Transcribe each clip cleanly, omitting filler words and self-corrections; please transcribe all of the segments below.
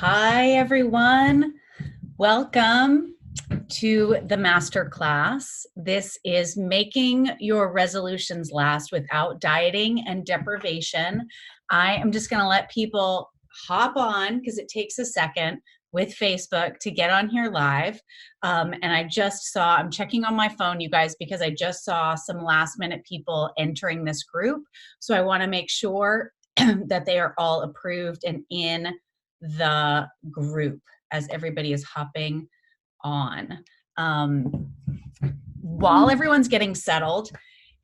Hi, everyone. Welcome to the masterclass. This is Making Your Resolutions Last Without Dieting and Deprivation. I am just going to let people hop on because it takes a second with Facebook to get on here live. And I'm checking on my phone, you guys, because I just saw some last minute people entering this group. So I want to make sure that they are all approved and in the group as everybody is hopping on. While everyone's getting settled,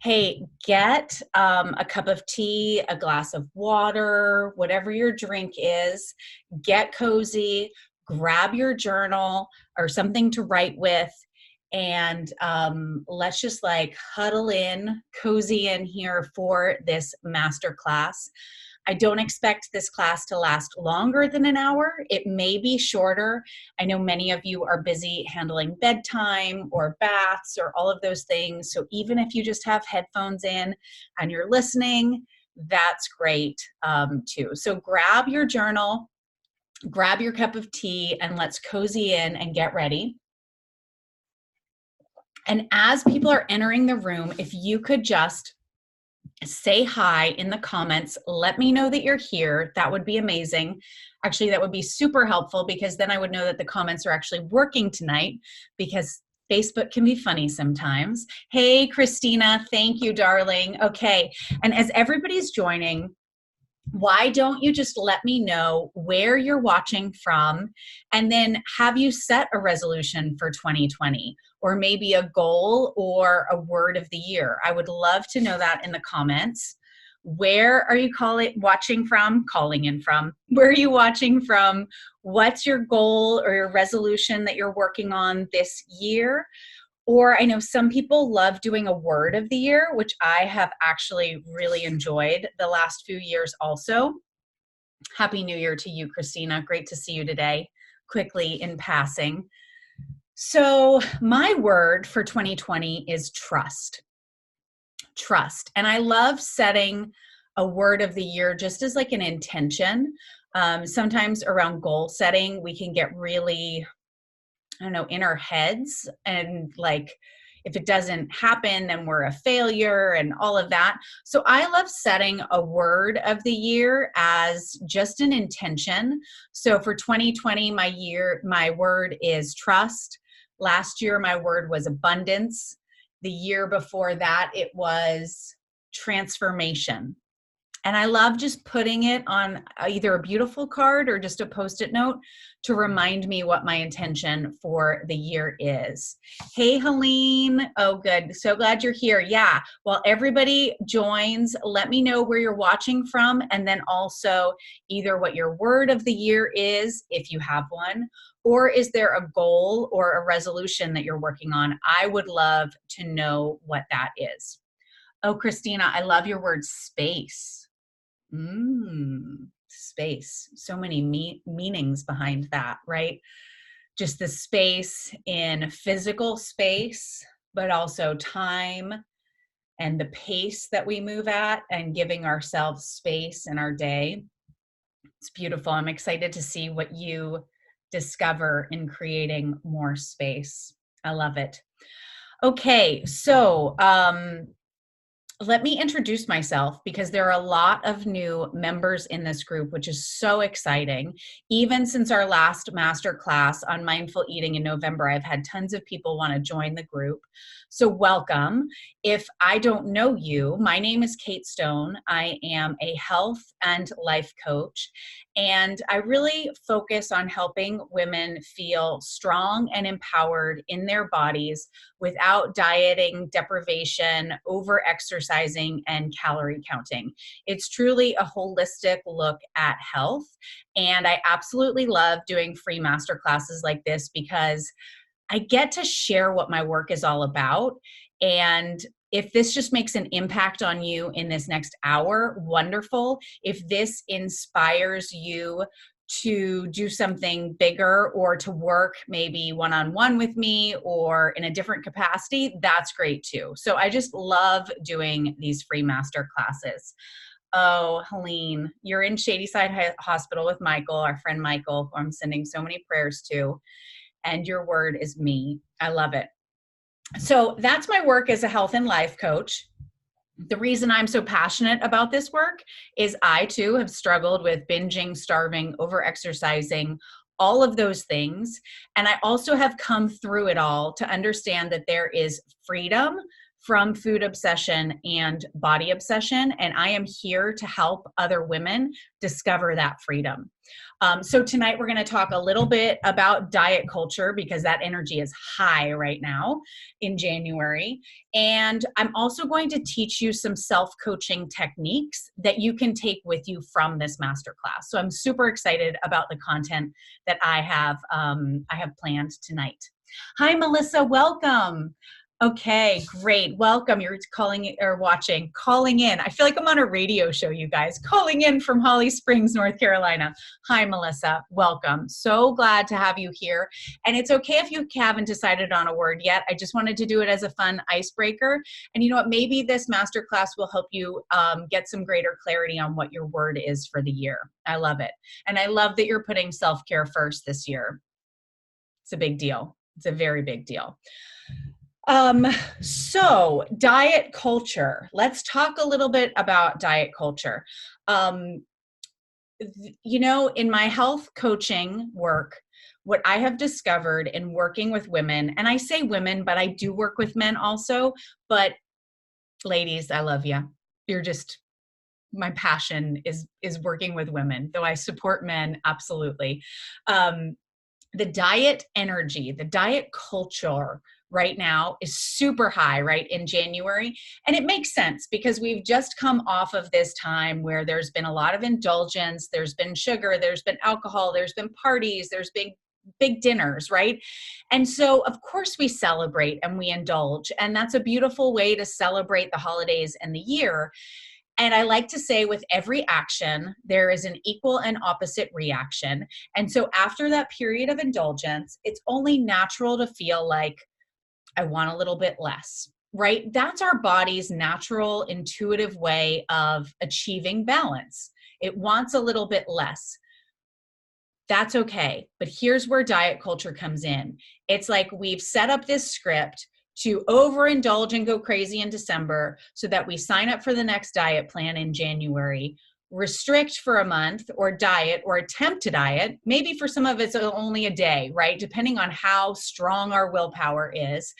hey, get a cup of tea, a glass of water, whatever your drink is, get cozy, grab your journal or something to write with, and let's just huddle in, cozy in here for this masterclass. I don't expect this class to last longer than an hour. It may be shorter. I know many of you are busy handling bedtime or baths or all of those things. So even if you just have headphones in and you're listening, that's great too. So grab your journal, grab your cup of tea, and let's cozy in and get ready. And as people are entering the room, if you could just say hi in the comments. Let me know that you're here. That would be amazing. Actually, that would be super helpful because then I would know that the comments are actually working tonight because Facebook can be funny sometimes. Hey, Christina. Thank you, darling. Okay. And as everybody's joining, why don't you just let me know where you're watching from, and then have you set a resolution for 2020 or maybe a goal or a word of the year? I would love to know that in the comments. Where are you watching from? Calling in from? Where are you watching from? What's your goal or your resolution that you're working on this year? Or I know some people love doing a word of the year, which I have actually really enjoyed the last few years also. Happy New Year to you, Christina. Great to see you today, quickly in passing. So my word for 2020 is trust. Trust. And I love setting a word of the year just as like an intention. Sometimes around goal setting, we can get really in our heads and if it doesn't happen, then we're a failure and all of that. So I love setting a word of the year as just an intention. So for 2020, my word is trust. Last year, my word was abundance. The year before that, it was transformation. And I love just putting it on either a beautiful card or just a Post-it note to remind me what my intention for the year is. Hey, Helene. Oh, good. So glad you're here. Yeah. While everybody joins, let me know where you're watching from, and then also either what your word of the year is, if you have one, or is there a goal or a resolution that you're working on? I would love to know what that is. Oh, Christina, I love your word space. Space. So many meanings behind that, right? Just the space in physical space, but also time and the pace that we move at and giving ourselves space in our day. It's beautiful. I'm excited to see what you discover in creating more space. I love it. Okay, so let me introduce myself because there are a lot of new members in this group, which is so exciting. Even since our last masterclass on mindful eating in November, I've had tons of people want to join the group. So welcome. If I don't know you, my name is Kate Stone. I am a health and life coach, and I really focus on helping women feel strong and empowered in their bodies without dieting, deprivation, over-exercising, and calorie counting. It's truly a holistic look at health, and I absolutely love doing free masterclasses like this because I get to share what my work is all about. And if this just makes an impact on you in this next hour, wonderful. If this inspires you to do something bigger or to work maybe one-on-one with me or in a different capacity, that's great too. So I just love doing these free master classes. Oh, Helene, you're in Shadyside Hospital with Michael, our friend Michael, who I'm sending so many prayers to. And your word is me. I love it. So that's my work as a health and life coach. The reason I'm so passionate about this work is I too have struggled with binging, starving, overexercising, all of those things. And I also have come through it all to understand that there is freedom from food obsession and body obsession. And I am here to help other women discover that freedom. So tonight we're going to talk a little bit about diet culture because that energy is high right now in January. And I'm also going to teach you some self-coaching techniques that you can take with you from this masterclass. So I'm super excited about the content that I have planned tonight. Hi, Melissa. Welcome. Okay, great. Welcome. You're calling or watching, calling in. I feel like I'm on a radio show, you guys. Calling in from Holly Springs, North Carolina. Hi, Melissa. Welcome. So glad to have you here. And it's okay if you haven't decided on a word yet. I just wanted to do it as a fun icebreaker. And you know what? Maybe this masterclass will help you get some greater clarity on what your word is for the year. I love it. And I love that you're putting self-care first this year. It's a big deal. It's a very big deal. So diet culture. Let's talk a little bit about diet culture. You know, in my health coaching work, what I have discovered in working with women, and I say women, but I do work with men also, but ladies, I love you. You're just, my passion is working with women, though I support men, absolutely. The diet energy, the diet culture right now is super high, right, in January. And it makes sense because we've just come off of this time where there's been a lot of indulgence, there's been sugar, there's been alcohol, there's been parties, there's big dinners, right? And so of course we celebrate and we indulge, and that's a beautiful way to celebrate the holidays and the year. And I like to say with every action, there is an equal and opposite reaction. And so after that period of indulgence, it's only natural to feel like I want a little bit less, right? That's our body's natural, intuitive way of achieving balance. It wants a little bit less. That's okay. But here's where diet culture comes in. It's like we've set up this script to overindulge and go crazy in December so that we sign up for the next diet plan in January, restrict for a month or diet or attempt to diet. Maybe for some of it's only a day, right? Depending on how strong our willpower is.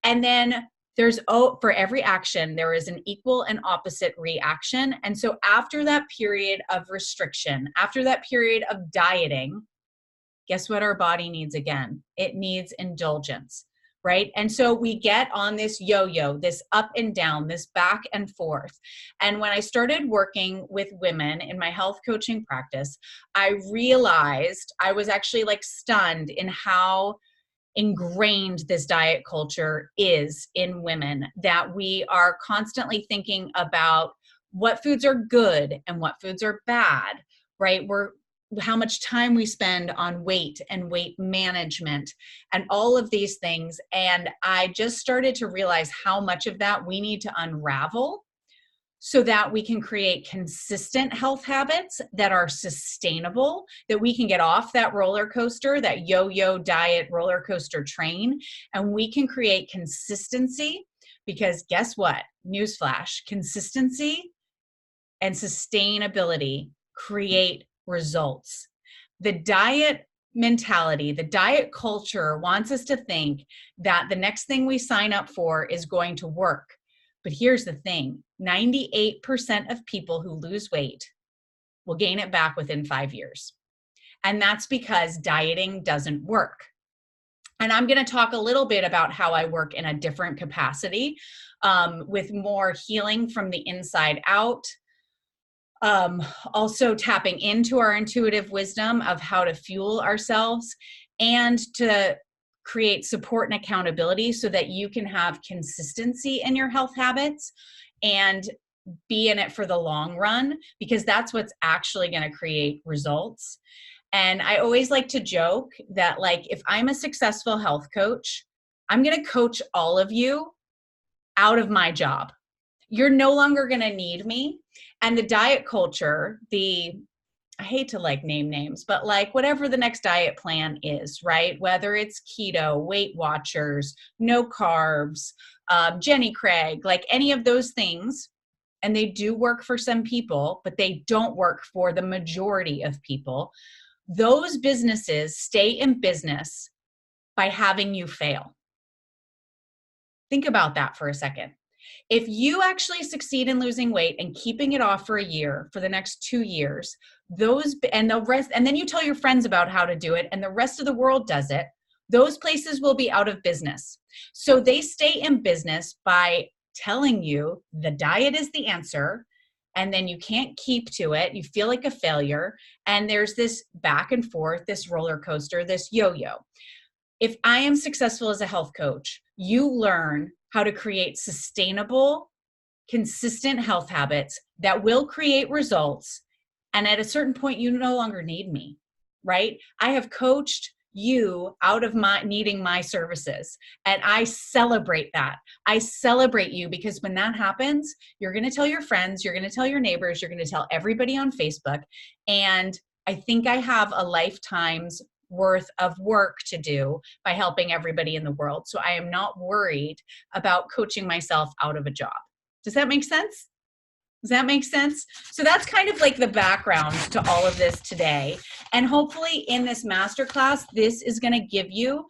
And then for every action, there is an equal and opposite reaction. And so after that period of restriction, after that period of dieting, guess what our body needs again? It needs indulgence. Right? And so we get on this yo-yo, this up and down, this back and forth. And when I started working with women in my health coaching practice, I realized I was actually like stunned in how ingrained this diet culture is in women, that we are constantly thinking about what foods are good and what foods are bad, right? How much time we spend on weight and weight management and all of these things. And I just started to realize how much of that we need to unravel so that we can create consistent health habits that are sustainable, that we can get off that roller coaster, that yo-yo diet roller coaster train, and we can create consistency. Because guess what? Newsflash, consistency and sustainability create results. The diet mentality, the diet culture wants us to think that the next thing we sign up for is going to work. But here's the thing, 98% of people who lose weight will gain it back within 5 years. And that's because dieting doesn't work. And I'm going to talk a little bit about how I work in a different capacity, with more healing from the inside out. Also tapping into our intuitive wisdom of how to fuel ourselves and to create support and accountability so that you can have consistency in your health habits and be in it for the long run, because that's what's actually going to create results. And I always like to joke that, like, if I'm a successful health coach, I'm going to coach all of you out of my job. You're no longer going to need me. And the diet culture, I hate to like name names, but like whatever the next diet plan is, right? Whether it's keto, Weight Watchers, no carbs, Jenny Craig, like any of those things. And they do work for some people, but they don't work for the majority of people. Those businesses stay in business by having you fail. Think about that for a second. If you actually succeed in losing weight and keeping it off for a year, for the next 2 years, and then you tell your friends about how to do it and the rest of the world does it, those places will be out of business. So they stay in business by telling you the diet is the answer, and then you can't keep to it. You feel like a failure. And there's this back and forth, this roller coaster, this yo-yo. If I am successful as a health coach, you learn how to create sustainable, consistent health habits that will create results. And at a certain point, you no longer need me, right? I have coached you out of needing my services. And I celebrate that. I celebrate you, because when that happens, you're going to tell your friends, you're going to tell your neighbors, you're going to tell everybody on Facebook. And I think I have a lifetime's worth of work to do by helping everybody in the world. So I am not worried about coaching myself out of a job. Does that make sense? Does that make sense? So that's kind of like the background to all of this today. And hopefully in this masterclass, this is going to give you,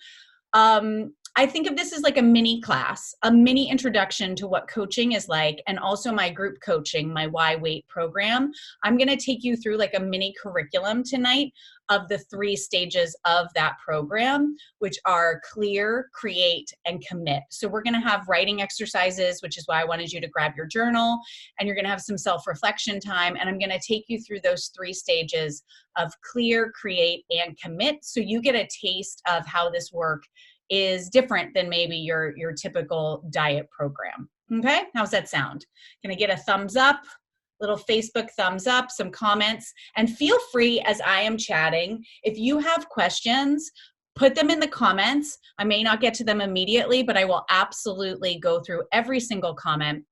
I think of this as like a mini class, a mini introduction to what coaching is like, and also my group coaching, my Why Wait program. I'm going to take you through like a mini curriculum tonight of the 3 stages of that program, which are clear, create, and commit. So we're going to have writing exercises, which is why I wanted you to grab your journal, and you're going to have some self-reflection time. And I'm going to take you through those 3 stages of clear, create, and commit, so you get a taste of how this work is different than maybe your typical diet program. Okay, how's that sound? Gonna get a thumbs up, little Facebook thumbs up, some comments, and feel free as I am chatting, if you have questions, put them in the comments. I may not get to them immediately, but I will absolutely go through every single comment.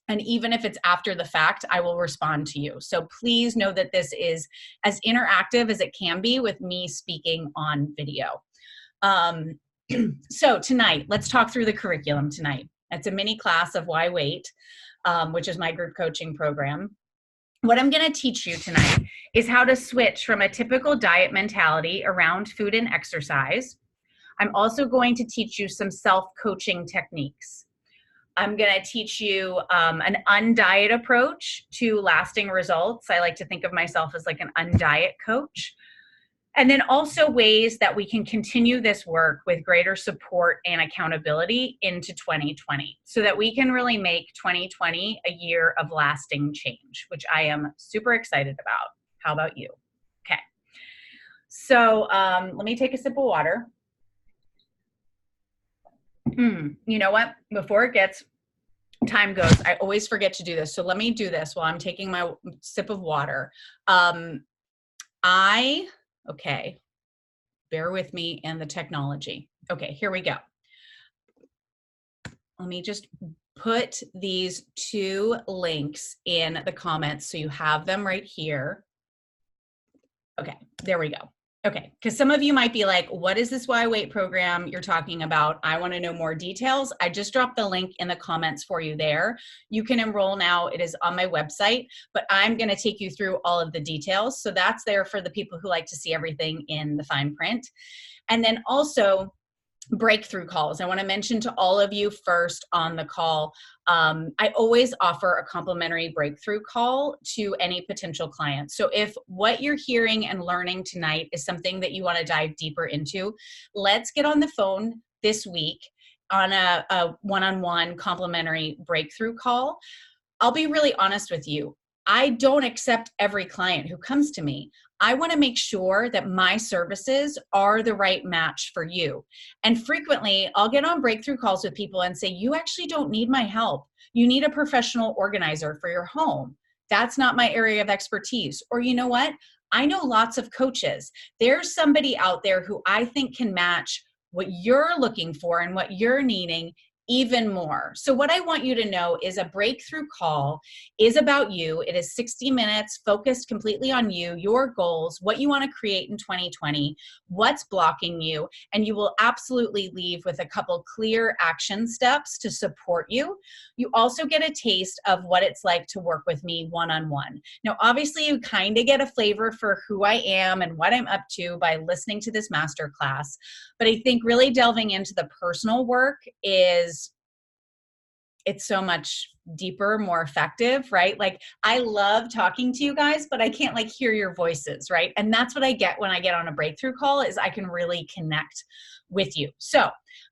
And even if it's after the fact, I will respond to you. So please know that this is as interactive as it can be with me speaking on video. So tonight, let's talk through the curriculum tonight. It's a mini class of Why Wait, which is my group coaching program. What I'm going to teach you tonight is how to switch from a typical diet mentality around food and exercise. I'm also going to teach you some self-coaching techniques. I'm going to teach you an undiet approach to lasting results. I like to think of myself as like an undiet coach. And then also ways that we can continue this work with greater support and accountability into 2020, so that we can really make 2020 a year of lasting change, which I am super excited about. How about you? Okay. So let me take a sip of water. You know what? Before time goes, I always forget to do this. So let me do this while I'm taking my sip of water. Okay, bear with me and the technology. Okay, here we go. Let me just put these 2 links in the comments so you have them right here. Okay, there we go. Okay, because some of you might be like, what is this Why Wait program you're talking about? I want to know more details. I just dropped the link in the comments for you there. You can enroll now. It is on my website, but I'm going to take you through all of the details. So that's there for the people who like to see everything in the fine print. And then also breakthrough calls. I want to mention to all of you first on the call, I always offer a complimentary breakthrough call to any potential client. So if what you're hearing and learning tonight is something that you want to dive deeper into, let's get on the phone this week on a one-on-one complimentary breakthrough call. I'll be really honest with you. I don't accept every client who comes to me. I want to make sure that my services are the right match for you. And frequently, I'll get on breakthrough calls with people and say, you actually don't need my help. You need a professional organizer for your home. That's not my area of expertise. Or you know what? I know lots of coaches. There's somebody out there who I think can match what you're looking for and what you're needing even more. So what I want you to know is a breakthrough call is about you. It is 60 minutes focused completely on you, your goals, what you want to create in 2020, what's blocking you, and you will absolutely leave with a couple clear action steps to support you. You also get a taste of what it's like to work with me one-on-one. Now, obviously, you kind of get a flavor for who I am and what I'm up to by listening to this masterclass. But I think really delving into the personal work it's so much deeper, more effective, right? Like I love talking to you guys, but I can't like hear your voices, right? And that's what I get when I get on a breakthrough call is I can really connect with you. So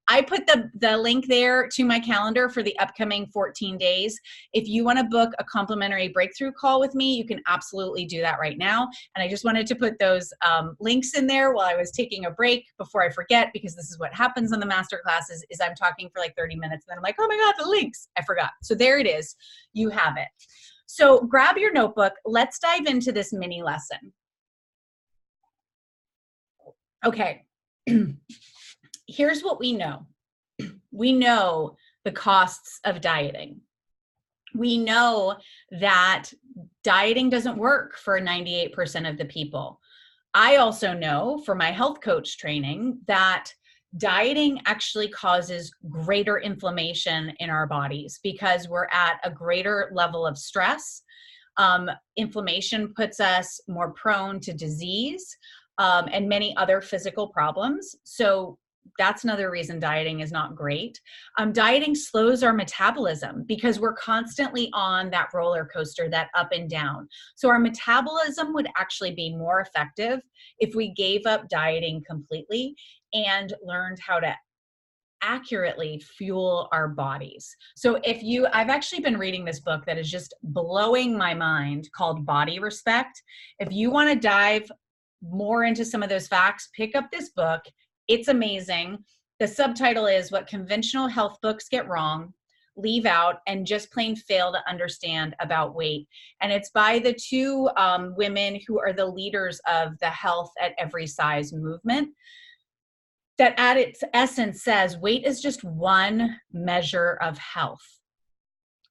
I put the link there to my calendar for the upcoming 14 days. If you want to book a complimentary breakthrough call with me, you can absolutely do that right now. And I just wanted to put those links in there while I was taking a break before I forget, because this is what happens on the master classes is I'm talking for like 30 minutes and then I'm like, oh my God, the links, I forgot. So there it is. You have it. So grab your notebook. Let's dive into this mini lesson. Okay. Here's what we know. We know the costs of dieting. We know that dieting doesn't work for 98% of the people. I also know from my health coach training that dieting actually causes greater inflammation in our bodies because we're at a greater level of stress. Inflammation puts us more prone to disease and many other physical problems. So that's another reason dieting is not great. Dieting slows our metabolism because we're constantly on that roller coaster, that up and down. So our metabolism would actually be more effective if we gave up dieting completely and learned how to accurately fuel our bodies. So I've actually been reading this book that is just blowing my mind called Body Respect. If you want to dive more into some of those facts, pick up this book. It's amazing. The subtitle is What Conventional Health Books Get Wrong, Leave Out, and Just Plain Fail to Understand About Weight. And it's by the two women who are the leaders of the Health at Every Size movement that at its essence says weight is just one measure of health.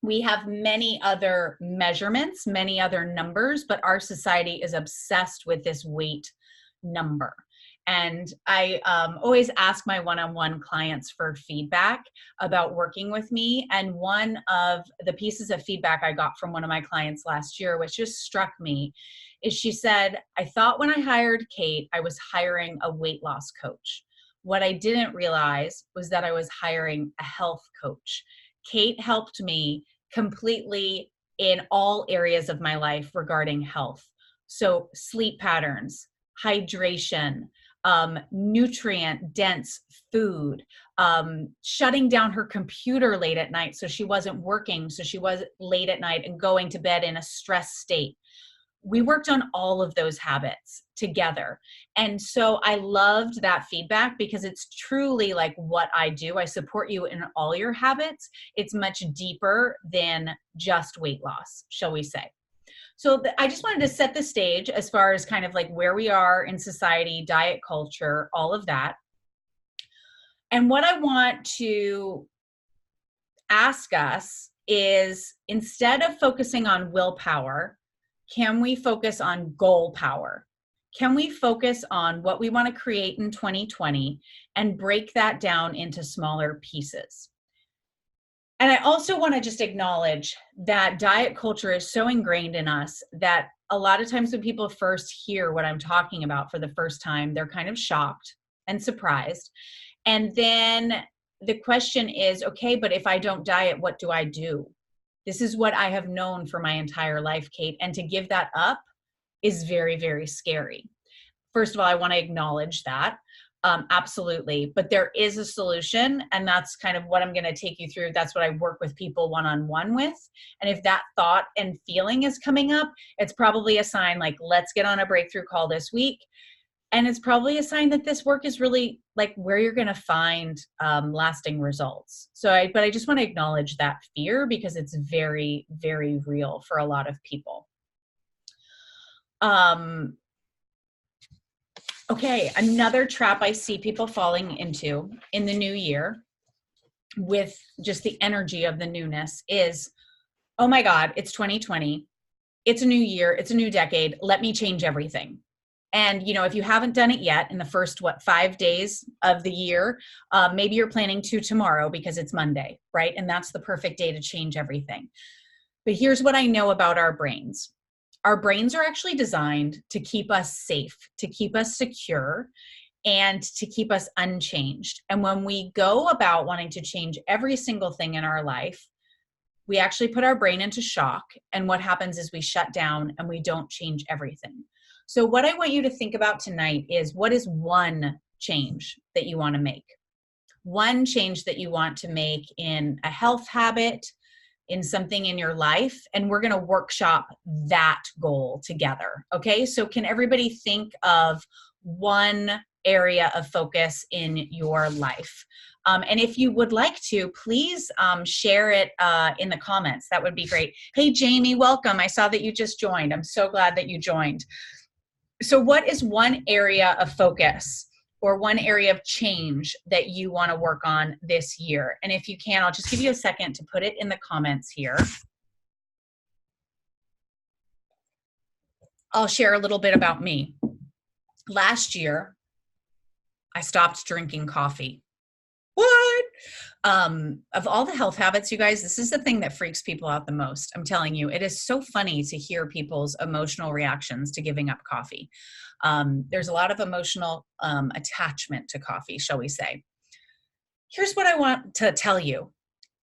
We have many other measurements, many other numbers, but our society is obsessed with this weight number. And I always ask my one-on-one clients for feedback about working with me. And one of the pieces of feedback I got from one of my clients last year, which just struck me, is she said, I thought when I hired Kate, I was hiring a weight loss coach. What I didn't realize was that I was hiring a health coach. Kate helped me completely in all areas of my life regarding health. So sleep patterns, hydration, nutrient dense food, shutting down her computer late at night so she wasn't working, so she was late at night and going to bed in a stress state. We worked on all of those habits together. And so I loved that feedback because it's truly like what I do. I support you in all your habits. It's much deeper than just weight loss, shall we say. So I just wanted to set the stage as far as kind of like where we are in society, diet culture, all of that. And what I want to ask us is, instead of focusing on willpower, can we focus on goal power? Can we focus on what we want to create in 2020 and break that down into smaller pieces? And I also want to just acknowledge that diet culture is so ingrained in us that a lot of times when people first hear what I'm talking about for the first time, they're kind of shocked and surprised. And then the question is, okay, but if I don't diet, what do I do? This is what I have known for my entire life, Kate. And to give that up is very, very scary. First of all, I want to acknowledge that. Absolutely. But there is a solution, and that's kind of what I'm going to take you through. That's what I work with people one-on-one with. And if that thought and feeling is coming up, it's probably a sign like, let's get on a breakthrough call this week. And it's probably a sign that this work is really like where you're going to find lasting results. But I just want to acknowledge that fear because it's very, very real for a lot of people. Okay, another trap I see people falling into in the new year with just the energy of the newness is, oh my God, it's 2020. It's a new year. It's a new decade. Let me change everything. And, if you haven't done it yet in the first, 5 days of the year, maybe you're planning to tomorrow because it's Monday, right? And that's the perfect day to change everything. But here's what I know about our brains. Our brains are actually designed to keep us safe, to keep us secure, and to keep us unchanged. And when we go about wanting to change every single thing in our life, we actually put our brain into shock. And what happens is we shut down and we don't change everything. So what I want you to think about tonight is, what is one change that you want to make? One change that you want to make in a health habit, in something in your life, and we're going to workshop that goal together. Okay, so can everybody think of one area of focus in your life? And if you would like to, please share it in the comments. That would be great. Hey, Jamie, welcome. I saw that you just joined. I'm so glad that you joined. So what is one area of focus or one area of change that you want to work on this year? And if you can, I'll just give you a second to put it in the comments here. I'll share a little bit about me. Last year, I stopped drinking coffee. What? Of all the health habits, you guys, this is the thing that freaks people out the most. I'm telling you, it is so funny to hear people's emotional reactions to giving up coffee. There's a lot of emotional attachment to coffee, shall we say. Here's what I want to tell you.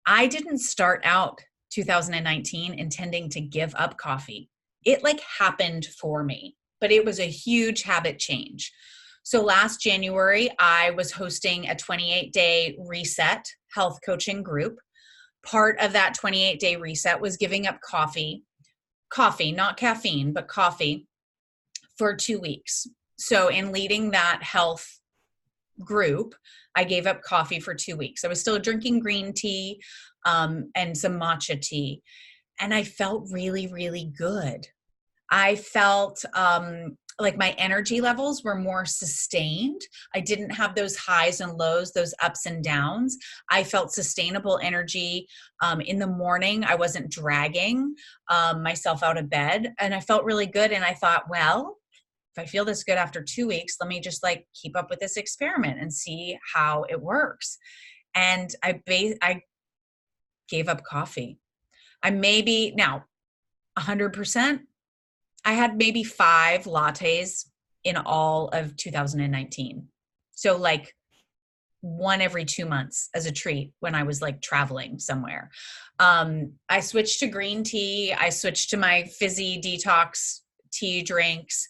I didn't start out 2019 intending to give up coffee. It happened for me, but it was a huge habit change. So last January, I was hosting a 28-day reset health coaching group. Part of that 28-day reset was giving up coffee, not caffeine, but coffee, for 2 weeks. So in leading that health group, I gave up coffee for 2 weeks. I was still drinking green tea and some matcha tea, and I felt really, really good. I felt like my energy levels were more sustained. I didn't have those highs and lows, those ups and downs. I felt sustainable energy in the morning. I wasn't dragging myself out of bed, and I felt really good. And I thought, well, if I feel this good after 2 weeks, let me just keep up with this experiment and see how it works. And I gave up coffee. I maybe now 100%. I had maybe 5 lattes in all of 2019. So one every 2 months as a treat when I was traveling somewhere. I switched to green tea. I switched to my fizzy detox tea drinks.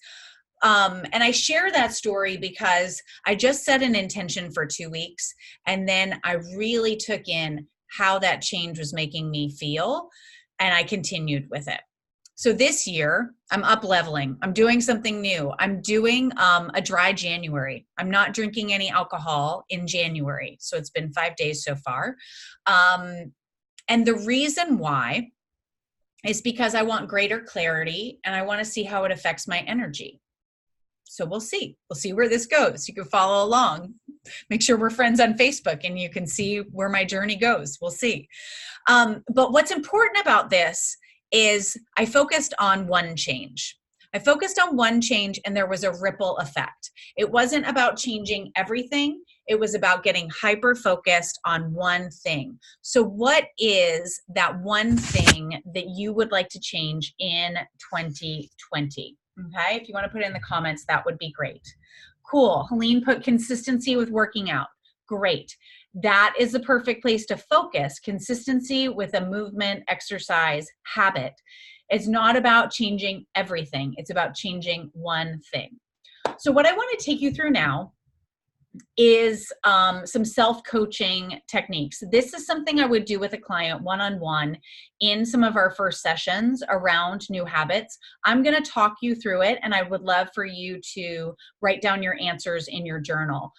And I share that story because I just set an intention for 2 weeks. And then I really took in how that change was making me feel. And I continued with it. So this year, I'm up leveling. I'm doing something new. I'm doing a dry January. I'm not drinking any alcohol in January. So it's been 5 days so far. And the reason why is because I want greater clarity and I want to see how it affects my energy. So we'll see. We'll see where this goes. You can follow along. Make sure we're friends on Facebook and you can see where my journey goes. We'll see. But what's important about this is I focused on one change. I focused on one change and there was a ripple effect. It wasn't about changing everything. It was about getting hyper-focused on one thing. So what is that one thing that you would like to change in 2020? Okay, if you want to put it in the comments, that would be great. Cool. Helene put consistency with working out. Great. That is the perfect place to focus. Consistency with a movement, exercise, habit. It's not about changing everything. It's about changing one thing. So what I want to take you through now is some self-coaching techniques. This is something I would do with a client one-on-one in some of our first sessions around new habits. I'm going to talk you through it, and I would love for you to write down your answers in your journal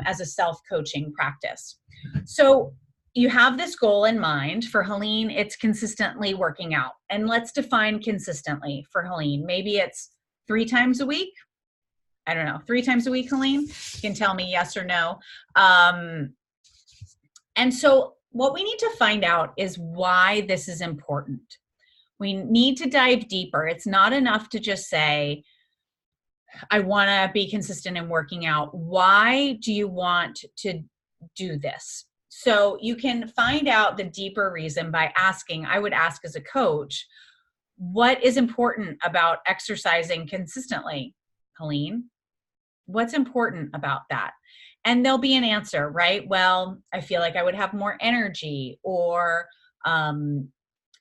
as a self-coaching practice. So you have this goal in mind. For Helene, it's consistently working out. And let's define consistently for Helene. Maybe it's 3 times a week. I don't know, 3 times a week, Helene? You can tell me yes or no. And so what we need to find out is why this is important. We need to dive deeper. It's not enough to just say, I want to be consistent in working out. Why do you want to do this? So you can find out the deeper reason by asking. I would ask as a coach, what is important about exercising consistently, Helene? What's important about that? And there'll be an answer, right? Well, I feel like I would have more energy, or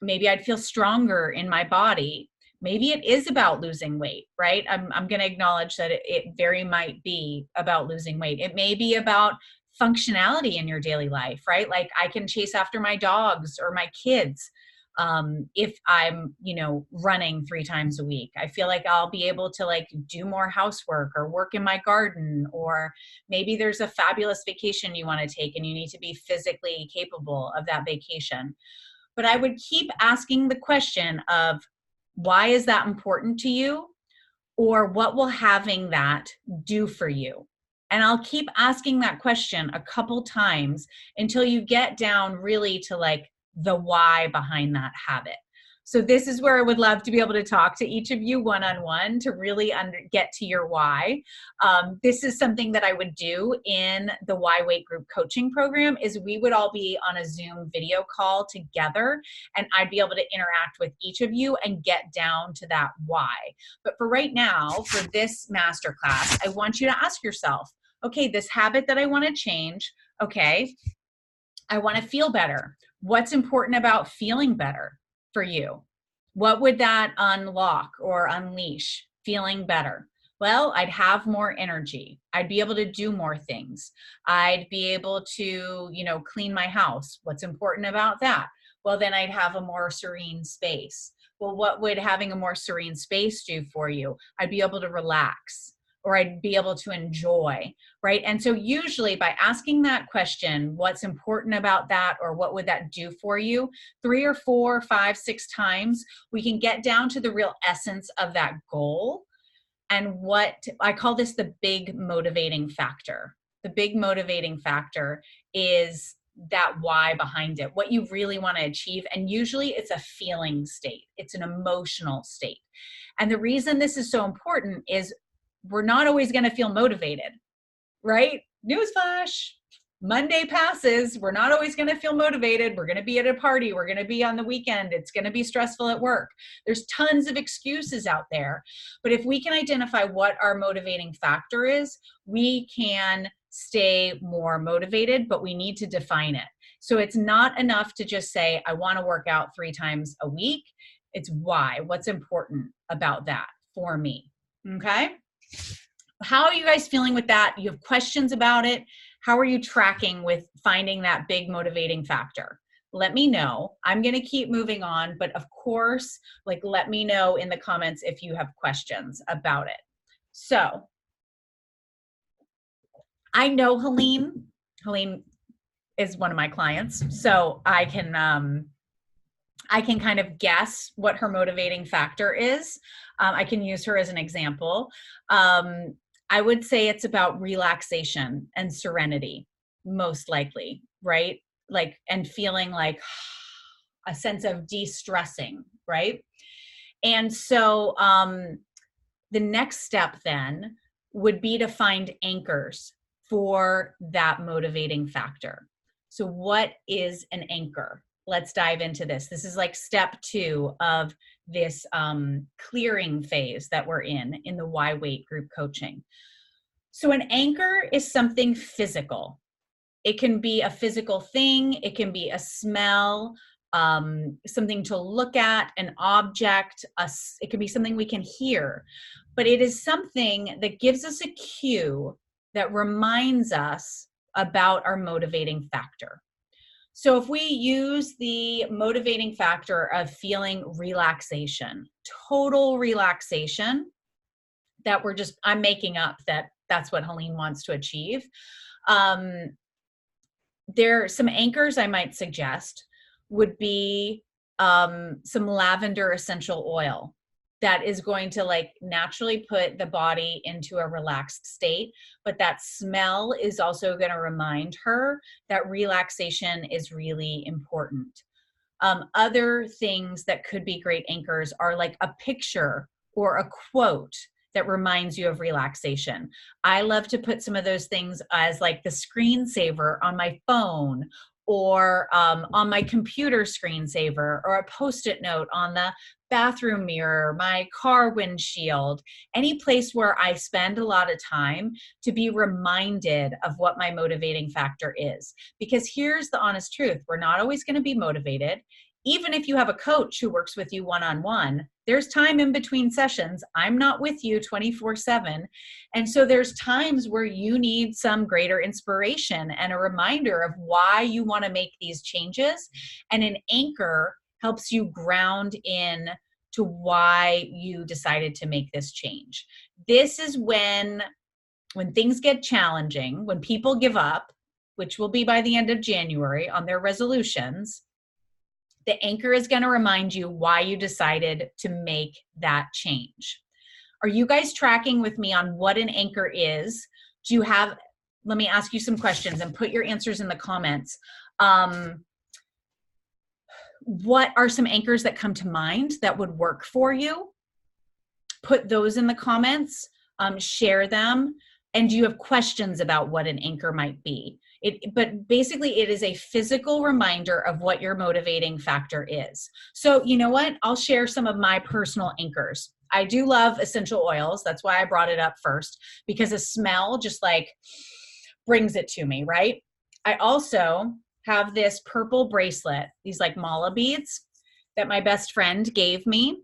maybe I'd feel stronger in my body. Maybe it is about losing weight, right? I'm going to acknowledge that it very might be about losing weight. It may be about functionality in your daily life, right? Like I can chase after my dogs or my kids if I'm, running 3 times a week. I feel like I'll be able to like do more housework or work in my garden, or maybe there's a fabulous vacation you want to take and you need to be physically capable of that vacation. But I would keep asking the question of, why is that important to you? Or what will having that do for you? And I'll keep asking that question a couple times until you get down really to like the why behind that habit. So this is where I would love to be able to talk to each of you one-on-one to really get to your why. This is something that I would do in the Why Weight Group coaching program, is we would all be on a Zoom video call together, and I'd be able to interact with each of you and get down to that why. But for right now, for this masterclass, I want you to ask yourself, okay, this habit that I want to change, okay, I want to feel better. What's important about feeling better for you? What would that unlock or unleash? Feeling better. Well, I'd have more energy. I'd be able to do more things. I'd be able to, clean my house. What's important about that? Well, then I'd have a more serene space. Well, what would having a more serene space do for you? I'd be able to relax, or I'd be able to enjoy, right? And so usually by asking that question, what's important about that, or what would that do for you, 3 or 4, 5, 6 times, we can get down to the real essence of that goal. And what I call this the big motivating factor. The big motivating factor is that why behind it, what you really want to achieve. And usually it's a feeling state. It's an emotional state. And the reason this is so important is we're not always going to feel motivated, right? Newsflash, Monday passes. We're not always going to feel motivated. We're going to be at a party. We're going to be on the weekend. It's going to be stressful at work. There's tons of excuses out there. But if we can identify what our motivating factor is, we can stay more motivated, but we need to define it. So it's not enough to just say, I want to work out 3 times a week. It's why. What's important about that for me? Okay. How are you guys feeling with that? You have questions about it? How are you tracking with finding that big motivating factor? Let me know. I'm going to keep moving on, but of course, let me know in the comments if you have questions about it. So I know Helene. Helene is one of my clients, so I can kind of guess what her motivating factor is. I can use her as an example. I would say it's about relaxation and serenity, most likely, right? And feeling like a sense of de-stressing, right? And so the next step then would be to find anchors for that motivating factor. So what is an anchor? Let's dive into this. This is like step 2 of this clearing phase that we're in the Why Weight Group coaching. So an anchor is something physical. It can be a physical thing. It can be a smell, something to look at, an object. It can be something we can hear. But it is something that gives us a cue that reminds us about our motivating factor. So if we use the motivating factor of feeling relaxation, total relaxation, that I'm making up that's what Helene wants to achieve. There are some anchors I might suggest would be some lavender essential oil that is going to like naturally put the body into a relaxed state. But that smell is also going to remind her that relaxation is really important. Other things that could be great anchors are like a picture or a quote that reminds you of relaxation. I love to put some of those things as like the screensaver on my phone, or on my computer screensaver, or a Post-it note on the bathroom mirror, my car windshield, any place where I spend a lot of time to be reminded of what my motivating factor is. Because here's the honest truth, we're not always going to be motivated. Even if you have a coach who works with you one-on-one, there's time in between sessions. I'm not with you 24/7. And so there's times where you need some greater inspiration and a reminder of why you want to make these changes. And an anchor helps you ground in to why you decided to make this change. This is when things get challenging, when people give up, which will be by the end of January on their resolutions, the anchor is going to remind you why you decided to make that change. Are you guys tracking with me on what an anchor is? Do you have, let me ask you some questions and put your answers in the comments. What are some anchors that come to mind that would work for you? Put those in the comments, share them. And do you have questions about what an anchor might be? But basically, it is a physical reminder of what your motivating factor is. So you know what? I'll share some of my personal anchors. I do love essential oils. That's why I brought it up first, because a smell just like brings it to me, right? I also have this purple bracelet, these like mala beads that my best friend gave me.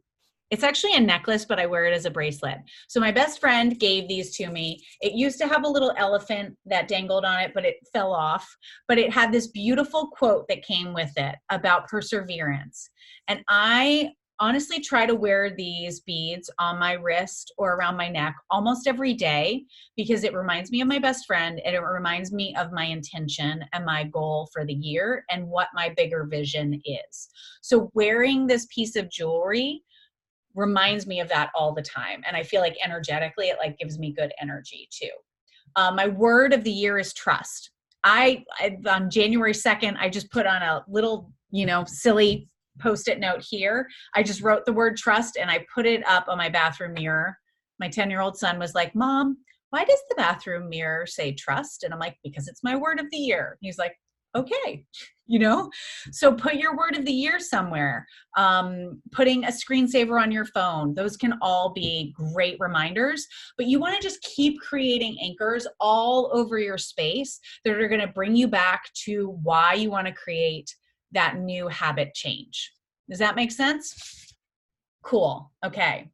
It's actually a necklace, but I wear it as a bracelet. So my best friend gave these to me. It used to have a little elephant that dangled on it, but it fell off. But it had this beautiful quote that came with it about perseverance. And I honestly try to wear these beads on my wrist or around my neck almost every day, because it reminds me of my best friend, and it reminds me of my intention and my goal for the year and what my bigger vision is. So wearing this piece of jewelry reminds me of that all the time. And I feel like energetically, it like gives me good energy too. My word of the year is trust. On January 2nd, I just put on a little, silly Post-it note here. I just wrote the word trust and I put it up on my bathroom mirror. My 10-year-old son was like, "Mom, why does the bathroom mirror say trust?" And I'm like, "Because it's my word of the year." He's like, "Okay." So put your word of the year somewhere. Putting a screensaver on your phone. Those can all be great reminders, but you want to just keep creating anchors all over your space that are going to bring you back to why you want to create that new habit change. Does that make sense? Cool. Okay.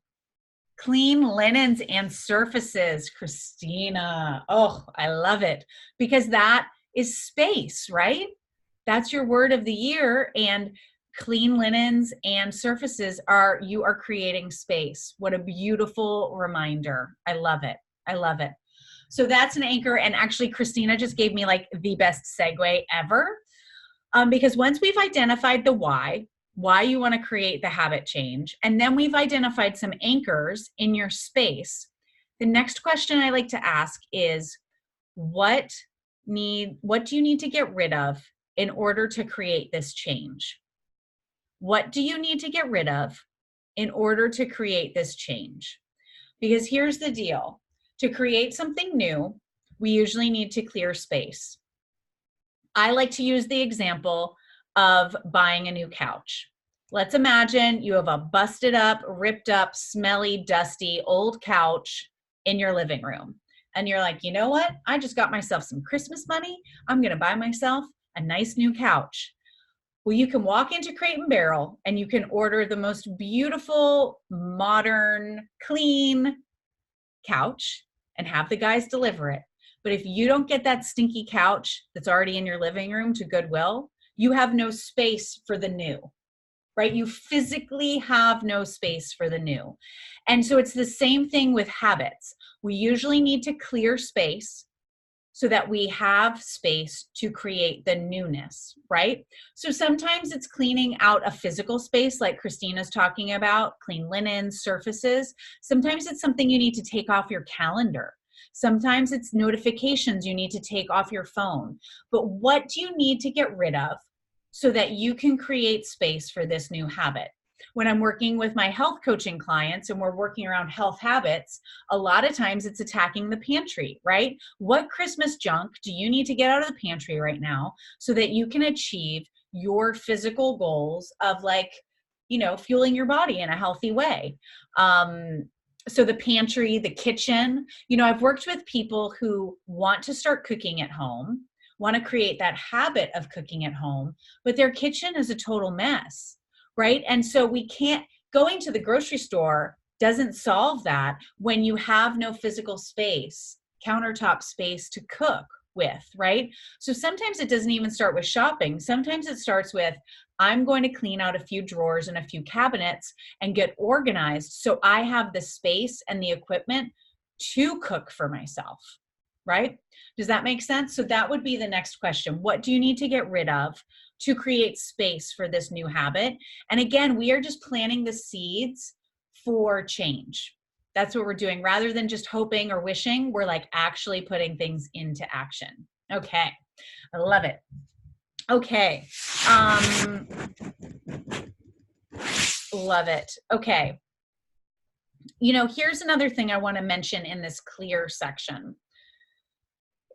Clean linens and surfaces, Christina. Oh, I love it, because that is space, right? That's your word of the year. And clean linens and surfaces you are creating space. What a beautiful reminder. I love it. I love it. So that's an anchor. And actually, Christina just gave me like the best segue ever. Because once we've identified the why you want to create the habit change, and then we've identified some anchors in your space, the next question I like to ask is, what do you need to get rid of in order to create this change? What do you need to get rid of in order to create this change? Because here's the deal. To create something new, we usually need to clear space. I like to use the example of buying a new couch. Let's imagine you have a busted up, ripped up, smelly, dusty, old couch in your living room. And you're like, "You know what? I just got myself some Christmas money. I'm going to buy myself a nice new couch." Well, you can walk into Crate and Barrel and you can order the most beautiful, modern, clean couch and have the guys deliver it. But if you don't get that stinky couch that's already in your living room to Goodwill, you have no space for the new, right? You physically have no space for the new. And so it's the same thing with habits. We usually need to clear space so that we have space to create the newness, right? So sometimes it's cleaning out a physical space like Christina's talking about, clean linens, surfaces. Sometimes it's something you need to take off your calendar. Sometimes it's notifications you need to take off your phone. But what do you need to get rid of so that you can create space for this new habit? When I'm working with my health coaching clients and we're working around health habits, a lot of times it's attacking the pantry, right? What Christmas junk do you need to get out of the pantry right now so that you can achieve your physical goals of, like, you know, fueling your body in a healthy way? So the pantry, the kitchen, you know, I've worked with people who want to start cooking at home, want to create that habit of cooking at home, but their kitchen is a total mess, right? And so we can't, going to the grocery store doesn't solve that when you have no physical space, countertop space to cook with, right? So sometimes it doesn't even start with shopping. Sometimes it starts with, I'm going to clean out a few drawers and a few cabinets and get organized so I have the space and the equipment to cook for myself, right? Does that make sense? So that would be the next question. What do you need to get rid of to create space for this new habit? And again, we are just planting the seeds for change. That's what we're doing. Rather than just hoping or wishing, we're like actually putting things into action. Okay, I love it. Okay. Love it. Okay. You know, here's another thing I want to mention in this clear section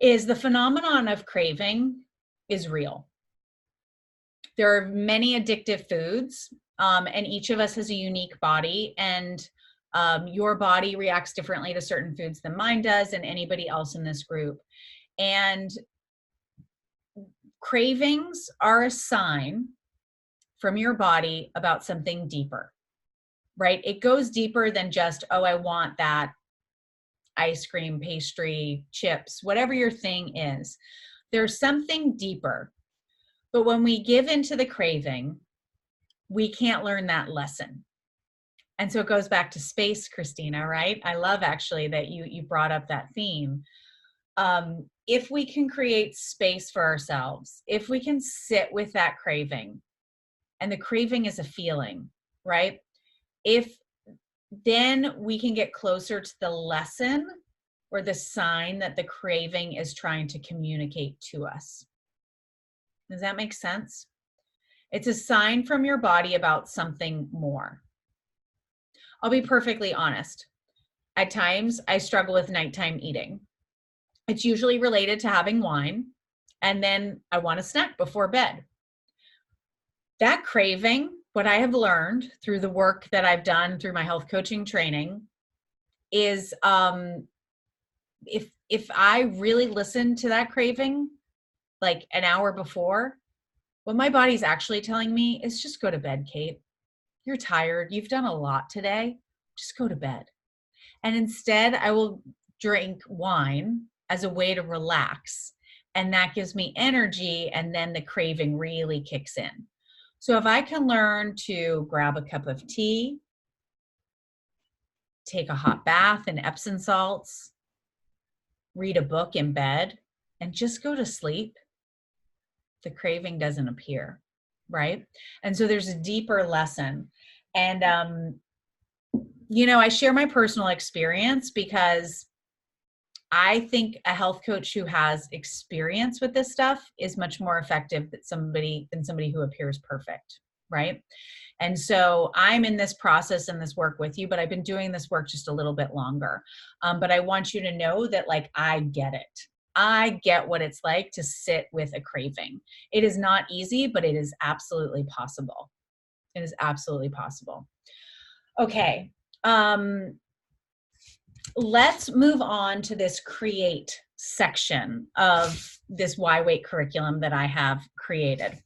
is the phenomenon of craving is real. There are many addictive foods, and each of us has a unique body, and your body reacts differently to certain foods than mine does and anybody else in this group. And cravings are a sign from your body about something deeper, right? It goes deeper than just, oh, I want that ice cream, pastry, chips, whatever your thing is. There's something deeper. But when we give into the craving, we can't learn that lesson. And so it goes back to space, Christina, right? I love actually that you brought up that theme. If we can create space for ourselves, if we can sit with that craving, and the craving is a feeling, right? If then we can get closer to the lesson or the sign that the craving is trying to communicate to us. Does that make sense? It's a sign from your body about something more. I'll be perfectly honest. At times, I struggle with nighttime eating. It's usually related to having wine, and then I want a snack before bed. That craving, what I have learned through the work that I've done through my health coaching training is if I really listen to that craving like an hour before, what my body's actually telling me is just go to bed, Kate. You're tired. You've done a lot today. Just go to bed. And instead, I will drink wine as a way to relax. And that gives me energy. And then the craving really kicks in. So if I can learn to grab a cup of tea, take a hot bath in Epsom salts, read a book in bed, and just go to sleep, the craving doesn't appear, right? And so there's a deeper lesson. And, you know, I share my personal experience because I think a health coach who has experience with this stuff is much more effective than somebody who appears perfect, right? And so I'm in this process and this work with you, but I've been doing this work just a little bit longer. But I want you to know that, like, I get it. I get what it's like to sit with a craving. It is not easy, but it is absolutely possible. It is absolutely possible. Okay. Let's move on to this create section of this Why Wait curriculum that I have created.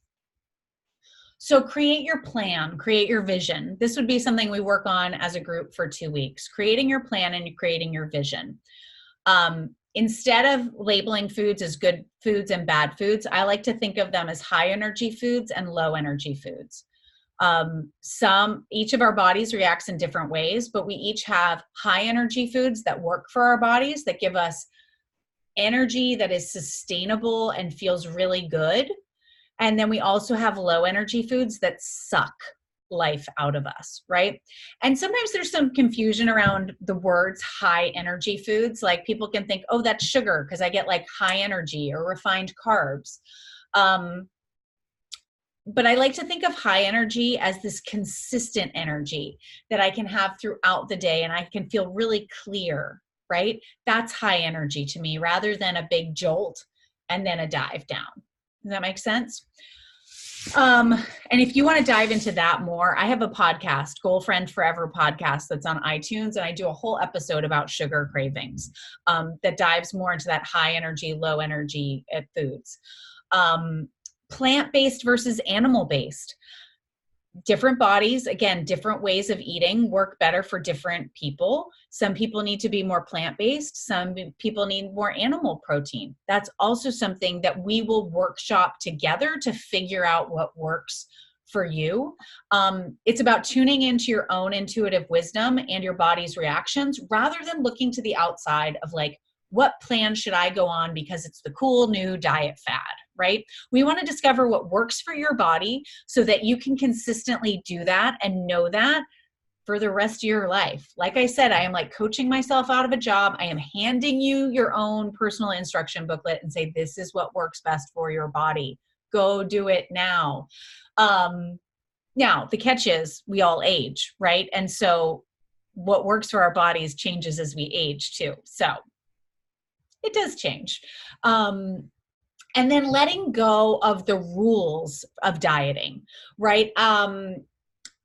So create your plan, create your vision. This would be something we work on as a group for 2 weeks, creating your plan and creating your vision. Instead of labeling foods as good foods and bad foods, I like to think of them as high energy foods and low energy foods. Each of our bodies reacts in different ways, but we each have high energy foods that work for our bodies, that give us energy that is sustainable and feels really good. And then we also have low energy foods that suck life out of us, right? And sometimes there's some confusion around the words high energy foods. Like people can think, oh, that's sugar because I get like high energy or refined carbs. But I like to think of high energy as this consistent energy that I can have throughout the day and I can feel really clear, right? That's high energy to me rather than a big jolt and then a dive down. Does that make sense? And if you want to dive into that more, I have a podcast, Goal Friend Forever podcast, that's on iTunes. And I do a whole episode about sugar cravings that dives more into that high energy, low energy foods. Plant-based versus animal-based. Different bodies, again, different ways of eating work better for different people. Some people need to be more plant-based. Some people need more animal protein. That's also something that we will workshop together to figure out what works for you. It's about tuning into your own intuitive wisdom and your body's reactions rather than looking to the outside of like, what plan should I go on because it's the cool new diet fad, right? We want to discover what works for your body so that you can consistently do that and know that for the rest of your life. Like I said, I am like coaching myself out of a job. I am handing you your own personal instruction booklet and say, this is what works best for your body. Go do it now. Now, the catch is we all age, right? And so what works for our bodies changes as we age too. So it does change. And then letting go of the rules of dieting, right? I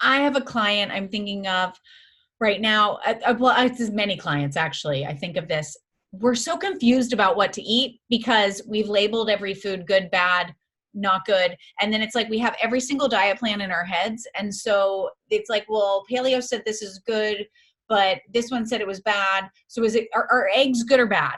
have a client I'm thinking of right now. Well, there's many clients actually. I think of this. We're so confused about what to eat because we've labeled every food good, bad, not good. And then it's like we have every single diet plan in our heads. And so it's like, well, paleo said this is good, but this one said it was bad. So are eggs good or bad?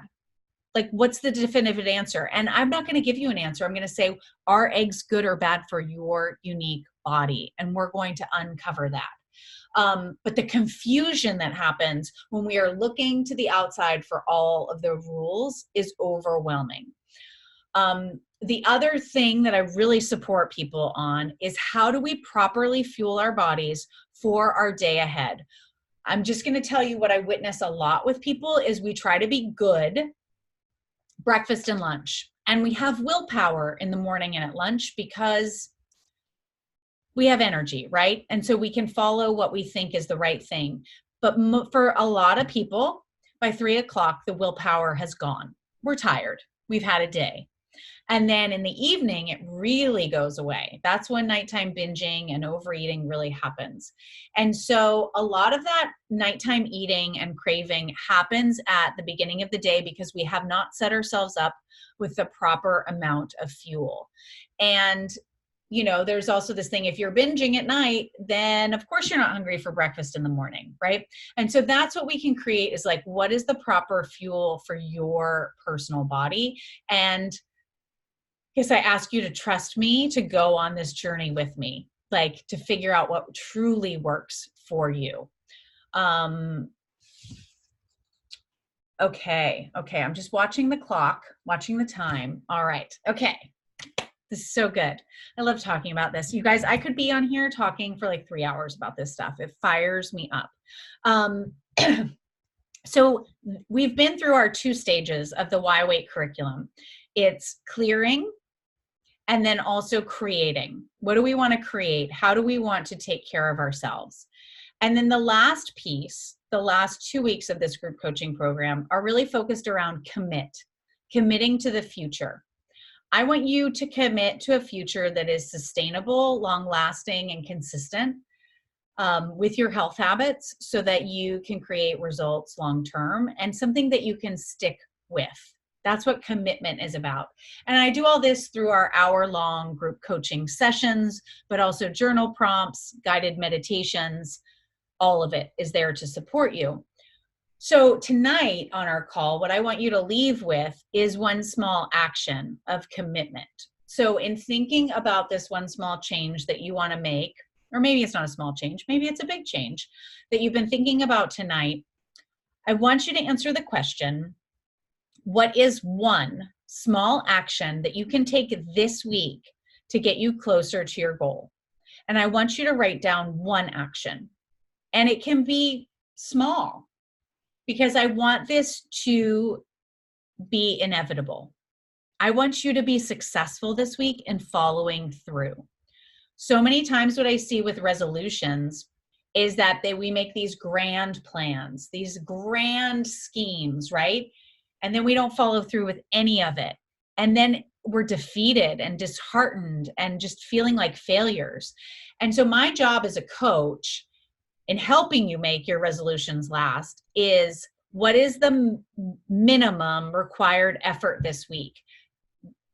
Like, what's the definitive answer? And I'm not going to give you an answer. I'm going to say, are eggs good or bad for your unique body? And we're going to uncover that. But the confusion that happens when we are looking to the outside for all of the rules is overwhelming. The other thing that I really support people on is how do we properly fuel our bodies for our day ahead? I'm just going to tell you what I witness a lot with people is we try to be good breakfast and lunch. And we have willpower in the morning and at lunch because we have energy, right? And so we can follow what we think is the right thing. But for a lot of people, by 3 o'clock, the willpower has gone. We're tired. We've had a day. And then in the evening, it really goes away. That's when nighttime binging and overeating really happens. And so a lot of that nighttime eating and craving happens at the beginning of the day because we have not set ourselves up with the proper amount of fuel. And you know, there's also this thing, if you're binging at night, then of course you're not hungry for breakfast in the morning, right? And so that's what we can create is like, what is the proper fuel for your personal body? And I guess I ask you to trust me to go on this journey with me, like to figure out what truly works for you. Okay. I'm just watching the clock, watching the time. All right. Okay. This is so good. I love talking about this. You guys, I could be on here talking for like 3 hours about this stuff. It fires me up. So we've been through our 2 stages of the Why Wait curriculum. It's clearing and then also creating. What do we want to create? How do we want to take care of ourselves? And then the last piece, the last 2 weeks of this group coaching program are really focused around committing to the future. I want you to commit to a future that is sustainable, long-lasting, and consistent with your health habits so that you can create results long-term and something that you can stick with. That's what commitment is about. And I do all this through our hour-long group coaching sessions, but also journal prompts, guided meditations. All of it is there to support you. So tonight on our call, what I want you to leave with is one small action of commitment. So in thinking about this one small change that you want to make, or maybe it's not a small change, maybe it's a big change that you've been thinking about tonight, I want you to answer the question, What is one small action that you can take this week to get you closer to your goal? And I want you to write down one action. And it can be small because I want this to be inevitable. I want you to be successful this week in following through. So many times what I see with resolutions is that we make these grand plans, these grand schemes, right? And then we don't follow through with any of it. And then we're defeated and disheartened and just feeling like failures. And so my job as a coach in helping you make your resolutions last is, what is the minimum required effort this week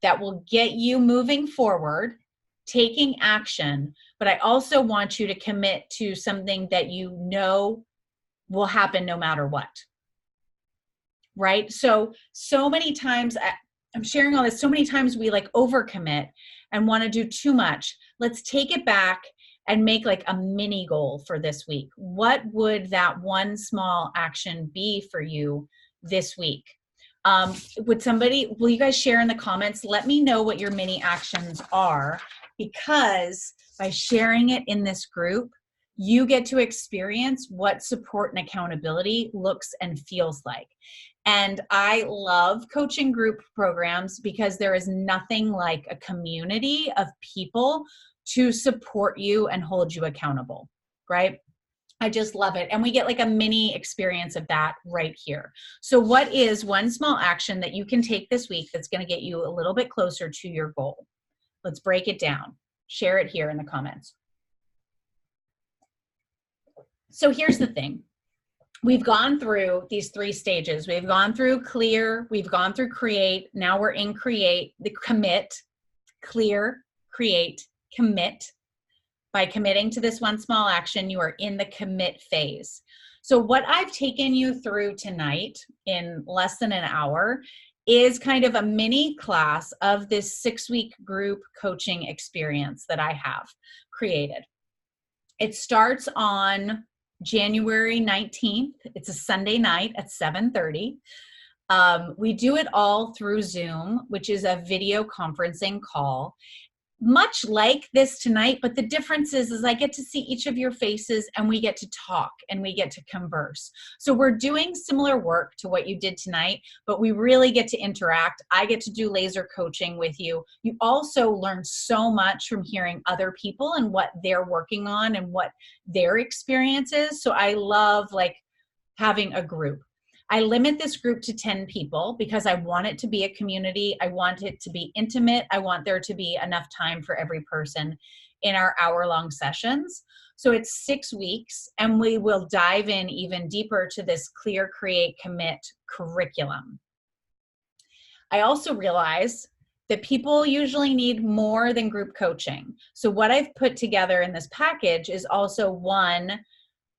that will get you moving forward, taking action, but I also want you to commit to something that you know will happen no matter what, right? So many times, I'm sharing all this, so many times we like overcommit and want to do too much. Let's take it back and make like a mini goal for this week. What would that one small action be for you this week? Will you guys share in the comments? Let me know what your mini actions are, because by sharing it in this group, you get to experience what support and accountability looks and feels like. And I love coaching group programs because there is nothing like a community of people to support you and hold you accountable, right? I just love it. And we get like a mini experience of that right here. So what is one small action that you can take this week that's going to get you a little bit closer to your goal? Let's break it down. Share it here in the comments. So here's the thing. We've gone through these 3 stages. We've gone through clear, we've gone through create. Now we're in create, the commit, clear, create, commit. By committing to this one small action, you are in the commit phase. So what I've taken you through tonight in less than an hour is kind of a mini class of this 6-week group coaching experience that I have created. It starts on January 19th. It's a Sunday night at 7:30. We do it all through Zoom, which is a video conferencing call. Much like this tonight, but the difference is I get to see each of your faces and we get to talk and we get to converse. So we're doing similar work to what you did tonight, but we really get to interact. I get to do laser coaching with you. You also learn so much from hearing other people and what they're working on and what their experience is. So I love like having a group. I limit this group to 10 people because I want it to be a community. I want it to be intimate. I want there to be enough time for every person in our hour-long sessions. So it's 6 weeks, and we will dive in even deeper to this clear, create, commit curriculum. I also realize that people usually need more than group coaching. So what I've put together in this package is also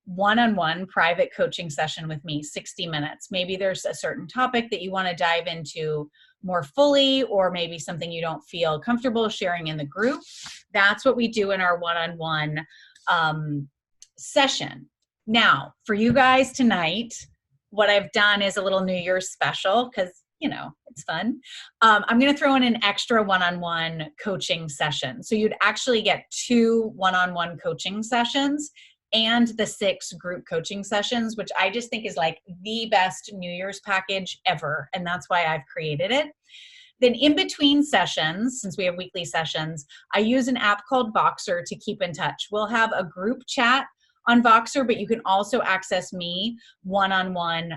one-on-one private coaching session with me, 60 minutes. Maybe there's a certain topic that you want to dive into more fully, or maybe something you don't feel comfortable sharing in the group. That's what we do in our one-on-one session. Now, for you guys tonight, what I've done is a little New Year's special because, you know, it's fun. I'm going to throw in an extra one-on-one coaching session. So you'd actually get 2 one-on-one coaching sessions and the 6 group coaching sessions, which I just think is like the best New Year's package ever. And that's why I've created it. Then in between sessions, since we have weekly sessions, I use an app called Voxer to keep in touch. We'll have a group chat on Voxer, but you can also access me one-on-one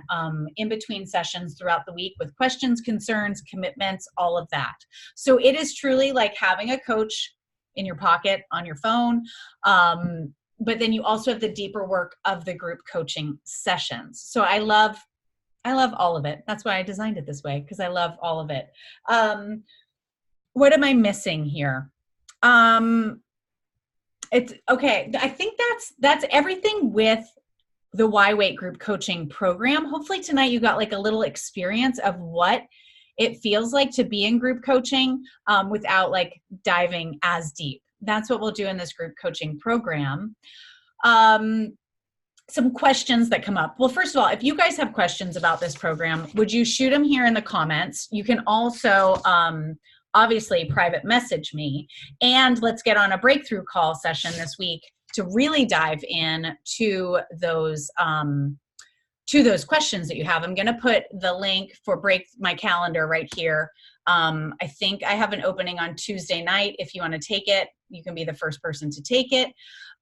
in between sessions throughout the week with questions, concerns, commitments, all of that. So it is truly like having a coach in your pocket on your phone. But then you also have the deeper work of the group coaching sessions. So I love all of it. That's why I designed it this way, because I love all of it. What am I missing here? It's okay. I think that's everything with the Why Wait group coaching program. Hopefully tonight you got like a little experience of what it feels like to be in group coaching without like diving as deep. That's what we'll do in this group coaching program. some questions that come up. Well, first of all, if you guys have questions about this program, would you shoot them here in the comments? You can also obviously private message me, and let's get on a breakthrough call session this week to really dive in to those questions that you have. I'm going to put the link for my calendar right here. I think I have an opening on Tuesday night. If you want to take it, you can be the first person to take it.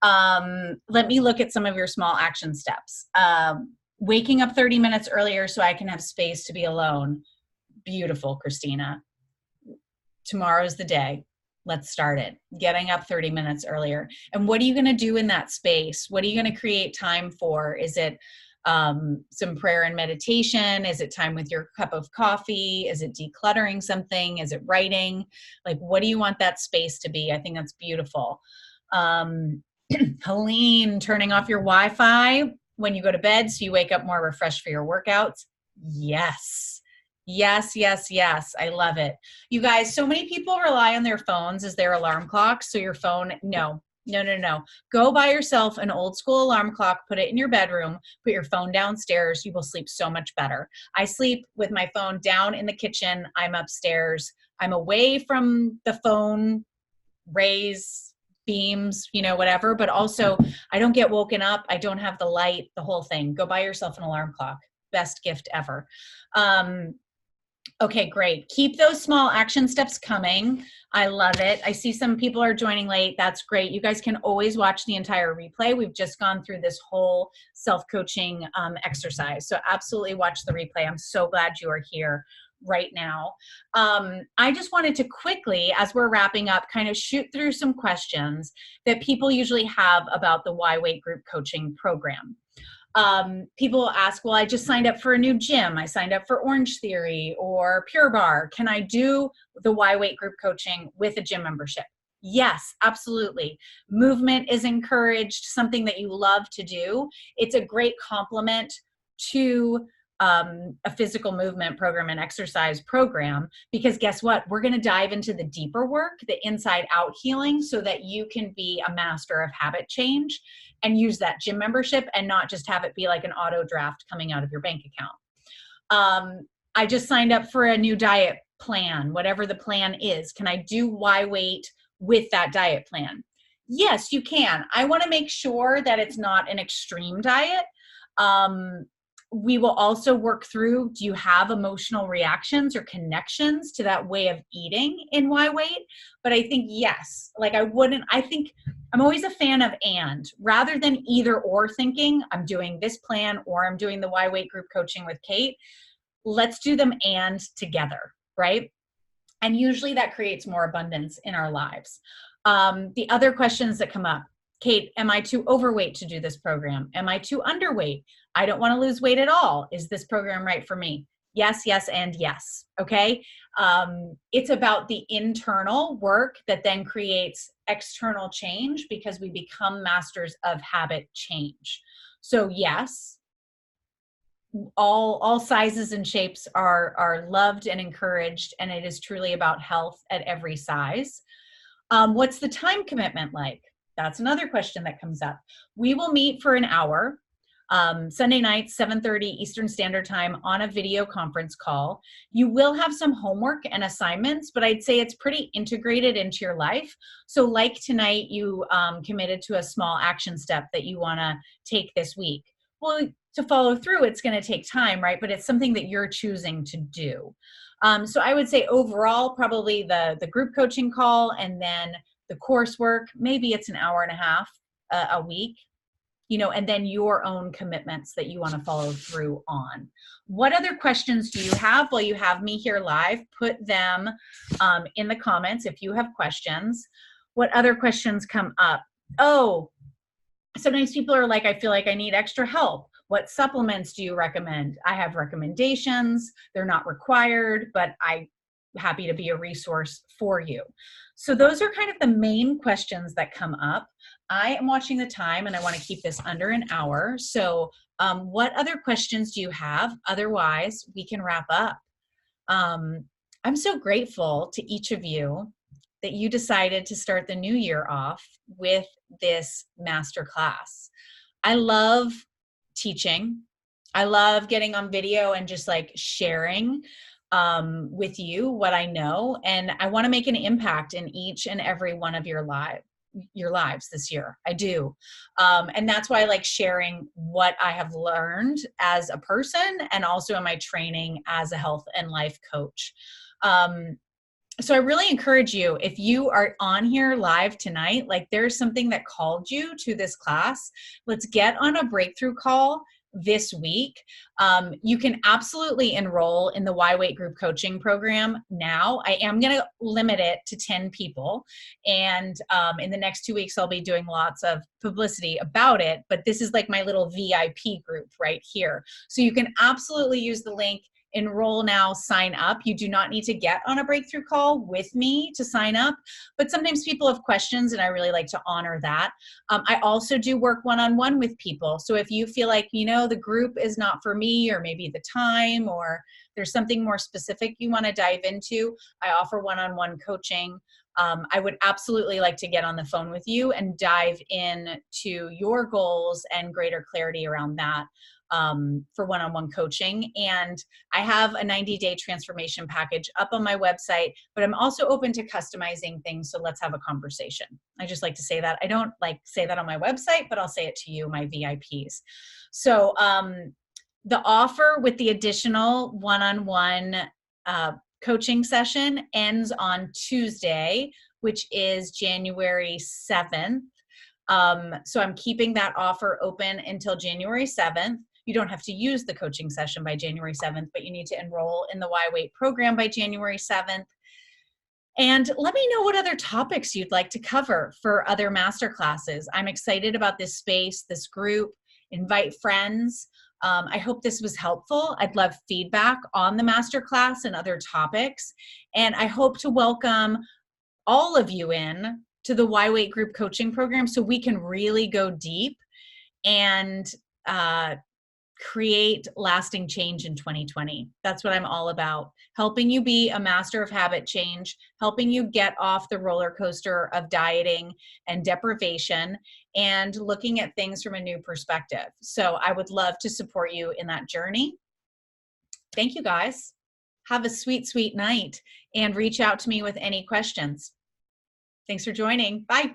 Let me look at some of your small action steps. Waking up 30 minutes earlier so I can have space to be alone. Beautiful, Christina. Tomorrow's the day. Let's start it. Getting up 30 minutes earlier. And what are you going to do in that space? What are you going to create time for? Is it some prayer and meditation? Is it time with your cup of coffee? Is it decluttering something? Is it writing? Like, what do you want that space to be? I think that's beautiful. Helene, turning off your Wi-Fi when you go to bed so you wake up more refreshed for your workouts. Yes. Yes, yes, yes. I love it. You guys, so many people rely on their phones as their alarm clocks. So your phone, no. Go buy yourself an old school alarm clock, put it in your bedroom, put your phone downstairs. You will sleep so much better. I sleep with my phone down in the kitchen. I'm upstairs. I'm away from the phone rays, beams, whatever, but also I don't get woken up. I don't have the light, the whole thing. Go buy yourself an alarm clock. Best gift ever. Okay, great. Keep those small action steps coming. I love it. I see some people are joining late. That's great. You guys can always watch the entire replay. We've just gone through this whole self-coaching exercise. So absolutely watch the replay. I'm so glad you are here right now. I just wanted to quickly, as we're wrapping up, kind of shoot through some questions that people usually have about the Why Wait group coaching program. People will ask, well, I just signed up for a new gym. I signed up for Orange Theory or Pure Barre. Can I do the Why Wait group coaching with a gym membership? Yes, absolutely. Movement is encouraged, something that you love to do. It's a great complement to a physical movement program and exercise program, because guess what? We're going to dive into the deeper work, the inside out healing, so that you can be a master of habit change and use that gym membership and not just have it be like an auto draft coming out of your bank account. I just signed up for a new diet plan, whatever the plan is. Can I do Why Wait with that diet plan? Yes, you can. I want to make sure that it's not an extreme diet. We will also work through, do you have emotional reactions or connections to that way of eating in Why Wait? But I think yes, I think I'm always a fan of and, rather than either or thinking I'm doing this plan or I'm doing the Why Wait group coaching with Kate. Let's do them and together, right? And usually that creates more abundance in our lives. The other questions that come up, Kate, am I too overweight to do this program? Am I too underweight? I don't want to lose weight at all. Is this program right for me? Yes, yes, and yes. Okay. It's about the internal work that then creates external change, because we become masters of habit change. So yes, all sizes and shapes are loved and encouraged, and it is truly about health at every size. What's the time commitment like? That's another question that comes up. We will meet for an hour, Sunday night, 7:30 Eastern Standard Time, on a video conference call. You will have some homework and assignments, but I'd say it's pretty integrated into your life. So like tonight, you committed to a small action step that you want to take this week. Well, to follow through, it's going to take time, right? But it's something that you're choosing to do. So I would say overall, probably the group coaching call and then the coursework, maybe it's an hour and a half a week, and then your own commitments that you want to follow through on. What other questions do you have while you have me here live? Put them in the comments if you have questions. What other questions come up? Oh, sometimes people are like, I feel like I need extra help. What supplements do you recommend? I have recommendations. They're not required, but I'm happy to be a resource for you. So those are kind of the main questions that come up. I am watching the time and I want to keep this under an hour. So what other questions do you have? Otherwise, we can wrap up. I'm so grateful to each of you that you decided to start the new year off with this masterclass. I love teaching. I love getting on video and just like sharing with you what I know. And I want to make an impact in each and every one of your lives this year. I do. And that's why I like sharing what I have learned as a person and also in my training as a health and life coach. So I really encourage you, if you are on here live tonight, like there's something that called you to this class, let's get on a breakthrough call this week. You can absolutely enroll in the Y Weight group coaching program now. I am going to limit it to 10 people. And in the next 2 weeks, I'll be doing lots of publicity about it. But this is like my little VIP group right here. So you can absolutely use the link. Enroll now, sign up. You do not need to get on a breakthrough call with me to sign up, but sometimes people have questions and I really like to honor that. I also do work one-on-one with people. So if you feel like, the group is not for me, or maybe the time, or there's something more specific you want to dive into, I offer one-on-one coaching. I would absolutely like to get on the phone with you and dive into your goals and greater clarity around that. For one-on-one coaching. And I have a 90-day transformation package up on my website, but I'm also open to customizing things. So let's have a conversation. I just like to say that. I don't like say that on my website, but I'll say it to you, my VIPs. So the offer with the additional one-on-one coaching session ends on Tuesday, which is January 7th. So I'm keeping that offer open until January 7th. You don't have to use the coaching session by January 7th, but you need to enroll in the Y Weight program by January 7th. And let me know what other topics you'd like to cover for other masterclasses. I'm excited about this space, this group. Invite friends. I hope this was helpful. I'd love feedback on the masterclass and other topics. And I hope to welcome all of you in to the Y Weight group coaching program so we can really go deep and create lasting change in 2020. That's what I'm all about. Helping you be a master of habit change, helping you get off the roller coaster of dieting and deprivation, and looking at things from a new perspective. So I would love to support you in that journey. Thank you guys. Have a sweet, sweet night and reach out to me with any questions. Thanks for joining. Bye.